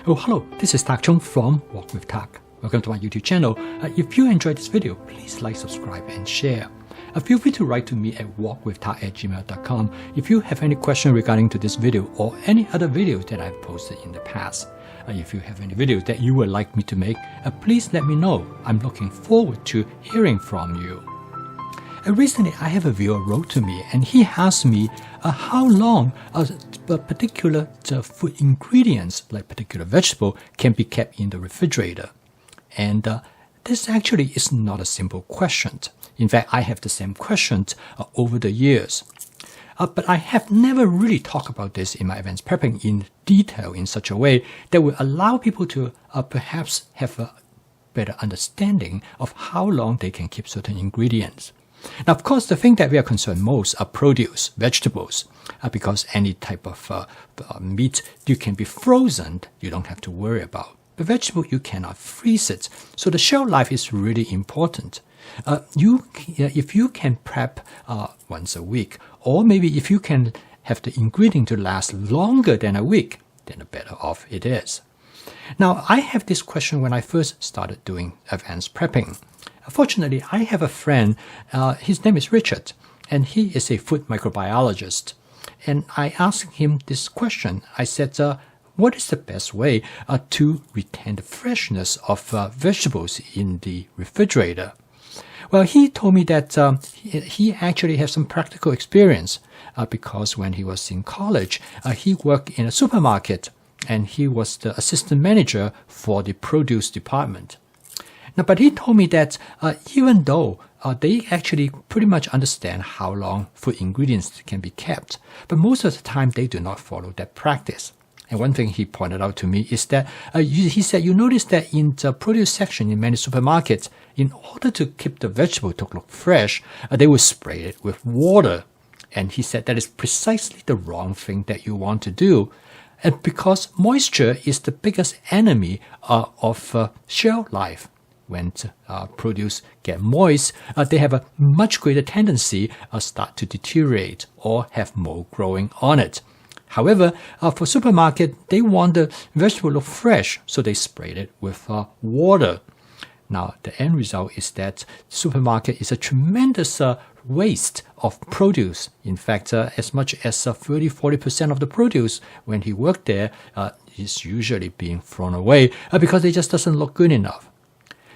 Oh, hello, this is Tak Chung from Walk with Tak. Welcome to my YouTube channel. If you enjoyed this video, please like, subscribe, and share. Feel free to write to me at walkwithtak@gmail.com if you have any question regarding to this video or any other videos that I've posted in the past. If you have any videos that you would like me to make, please let me know. I'm looking forward to hearing from you. Recently, I have a viewer wrote to me and he asked me how long a particular food ingredients, like particular vegetable, can be kept in the refrigerator. And this actually is not a simple question. In fact, I have the same question over the years. But I have never really talked about this in my advanced prepping in detail in such a way that will allow people to perhaps have a better understanding of how long they can keep certain ingredients. Now, of course, the thing that we are concerned most are produce, vegetables, because any type of meat you can be frozen, you don't have to worry about. But vegetable, you cannot freeze it. So the shelf life is really important. If you can prep once a week, or maybe if you can have the ingredient to last longer than a week, then the better off it is. Now, I have this question when I first started doing advanced prepping. Fortunately, I have a friend, his name is Richard, and he is a food microbiologist. And I asked him this question. I said, what is the best way to retain the freshness of vegetables in the refrigerator? Well, he told me that he actually has some practical experience because when he was in college, he worked in a supermarket and he was the assistant manager for the produce department. Now, but he told me that even though they actually pretty much understand how long food ingredients can be kept, but most of the time they do not follow that practice. And one thing he pointed out to me is that he said, you notice that in the produce section in many supermarkets, in order to keep the vegetable to look fresh, they will spray it with water. And he said that is precisely the wrong thing that you want to do. And because moisture is the biggest enemy of shelf life. When produce get moist, they have a much greater tendency start to deteriorate or have mold growing on it. However, for supermarket, they want the vegetable to look fresh, so they sprayed it with water. Now, the end result is that supermarket is a tremendous waste of produce. In fact, as much as 30-40% of the produce when he worked there is usually being thrown away because it just doesn't look good enough.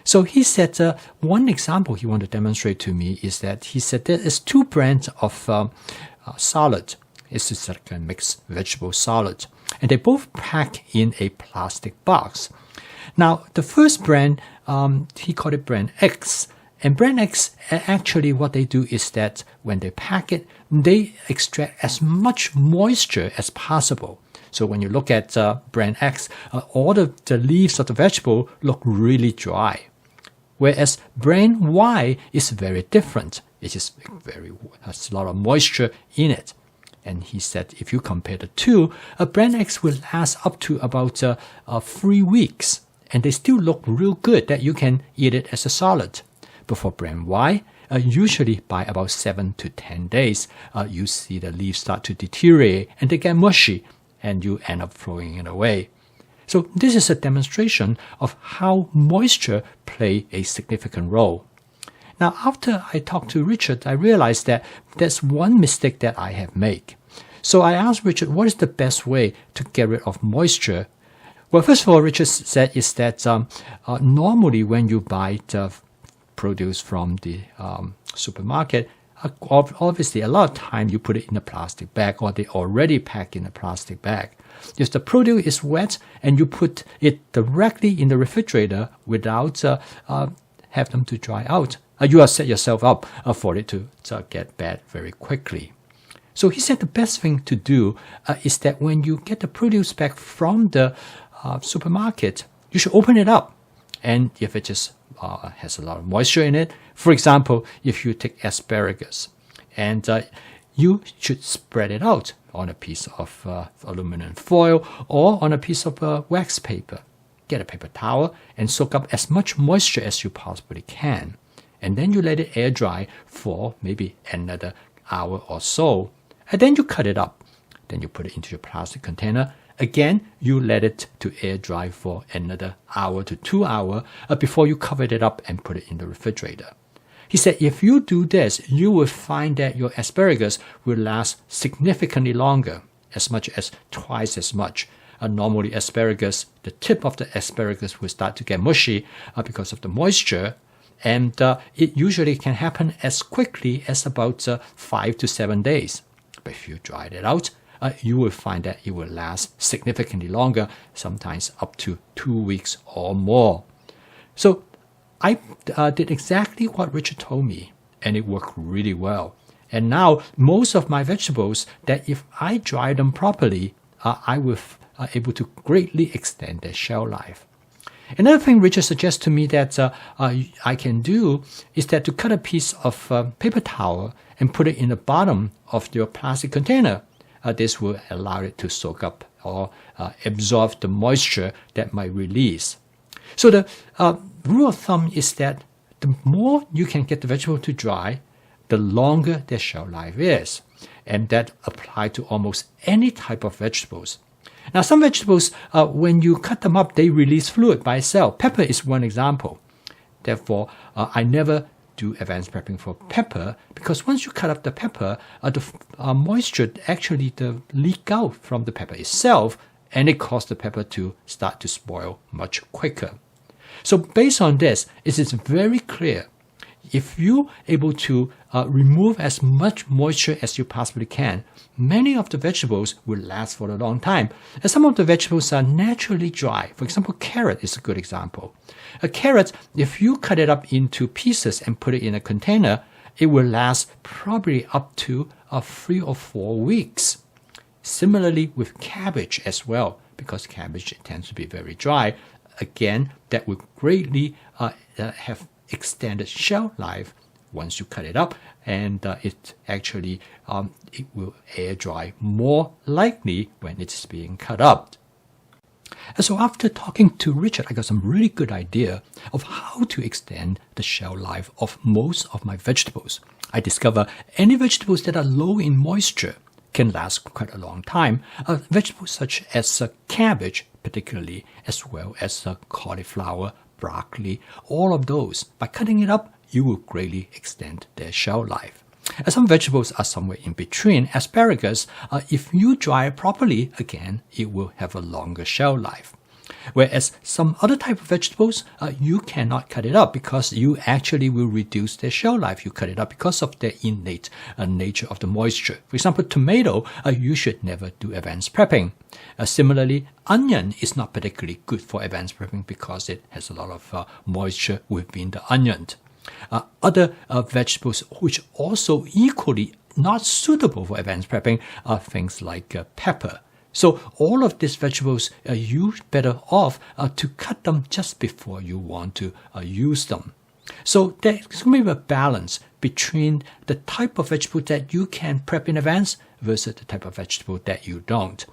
So he said one example he wanted to demonstrate to me is that he said there is two brands of salad. It's just like a mixed vegetable salad. And they both pack in a plastic box. Now, the first brand, he called it brand X. And brand X, actually what they do is that when they pack it, they extract as much moisture as possible. So when you look at brand X, all the leaves of the vegetable look really dry. Whereas brand Y is very different. It is has a lot of moisture in it. And he said if you compare the two, brand X will last up to about 3 weeks. And they still look real good that you can eat it as a salad. But for brand Y, usually by about 7 to 10 days, you see the leaves start to deteriorate and they get mushy and you end up throwing it away. So this is a demonstration of how moisture plays a significant role. Now, after I talked to Richard, I realized that there's one mistake that I have made. So I asked Richard, what is the best way to get rid of moisture? Well, first of all, Richard said is that normally when you buy the produce from the supermarket, obviously a lot of time you put it in a plastic bag or they already pack in a plastic bag. If the produce is wet and you put it directly in the refrigerator without have them to dry out, you are set yourself up for it to get bad very quickly. So he said the best thing to do is that when you get the produce back from the supermarket, you should open it up. And if it just has a lot of moisture in it, for example, if you take asparagus, and you should spread it out on a piece of aluminum foil or on a piece of wax paper. Get a paper towel and soak up as much moisture as you possibly can. And then you let it air dry for maybe another hour or so. And then you cut it up. Then you put it into your plastic container Again, you let it to air dry for another hour to 2 hours before you cover it up and put it in the refrigerator. He said if you do this, you will find that your asparagus will last significantly longer, as much as twice as much. Normally asparagus, the tip of the asparagus will start to get mushy because of the moisture, and it usually can happen as quickly as about 5 to 7 days. But if you dry it out, you will find that it will last significantly longer, sometimes up to 2 weeks or more. So I did exactly what Richard told me, and it worked really well. And now most of my vegetables, that if I dry them properly, I will able to greatly extend their shelf life. Another thing Richard suggests to me that I can do is that to cut a piece of paper towel and put it in the bottom of your plastic container. This will allow it to soak up or absorb the moisture that might release. So the rule of thumb is that the more you can get the vegetable to dry, the longer their shelf life is. And that applies to almost any type of vegetables. Now, some vegetables, when you cut them up, they release fluid by itself. Pepper is one example. Therefore, I never do advanced prepping for pepper, because once you cut up the pepper, the moisture actually leak out from the pepper itself, and it causes the pepper to start to spoil much quicker. So based on this, it is very clear, if you're able to remove as much moisture as you possibly can, many of the vegetables will last for a long time. And some of the vegetables are naturally dry. For example, carrot is a good example. A carrot, if you cut it up into pieces and put it in a container, it will last probably up to 3 or 4 weeks. Similarly with cabbage as well, because cabbage tends to be very dry. Again, that will greatly have extended shelf life once you cut it up, and it actually it will air dry more likely when it's being cut up. And so after talking to Richard, I got some really good idea of how to extend the shelf life of most of my vegetables. I discover any vegetables that are low in moisture can last quite a long time. Vegetables such as cabbage particularly, as well as cauliflower, broccoli, all of those. By cutting it up, you will greatly extend their shelf life. Some vegetables are somewhere in between. Asparagus, if you dry it properly, again, it will have a longer shelf life. Whereas some other type of vegetables, you cannot cut it up because you actually will reduce their shelf life. You cut it up because of their innate nature of the moisture. For example, tomato, you should never do advanced prepping. Similarly, onion is not particularly good for advanced prepping because it has a lot of moisture within the onion. Other vegetables which also equally not suitable for advanced prepping are things like pepper. So all of these vegetables, you better off to cut them just before you want to use them. So there's going to be a balance between the type of vegetable that you can prep in advance versus the type of vegetable that you don't.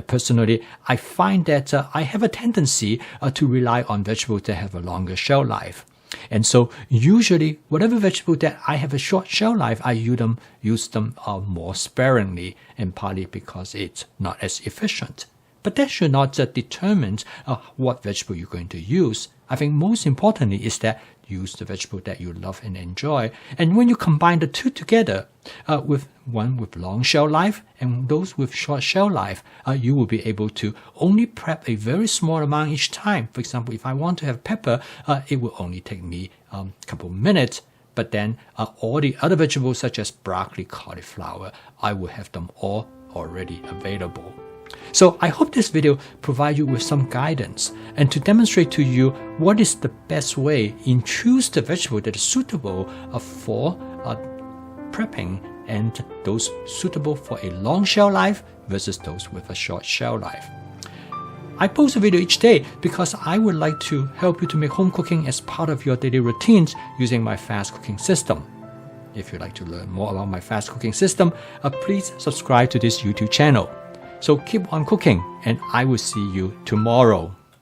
Personally, I find that I have a tendency to rely on vegetables that have a longer shelf life. And so usually whatever vegetable that I have a short shelf life, I use them more sparingly, and partly because it's not as efficient. But that should not determine what vegetable you're going to use. I think most importantly is that use the vegetable that you love and enjoy. And when you combine the two together, with one with long shelf life and those with short shelf life, you will be able to only prep a very small amount each time. For example, if I want to have pepper, it will only take me a couple minutes. But then all the other vegetables such as broccoli, cauliflower, I will have them all already available. So I hope this video provides you with some guidance and to demonstrate to you what is the best way in choose the vegetable that is suitable for prepping and those suitable for a long shelf life versus those with a short shelf life. I post a video each day because I would like to help you to make home cooking as part of your daily routines using my fast cooking system. If you'd like to learn more about my fast cooking system, please subscribe to this YouTube channel. So keep on cooking, and I will see you tomorrow.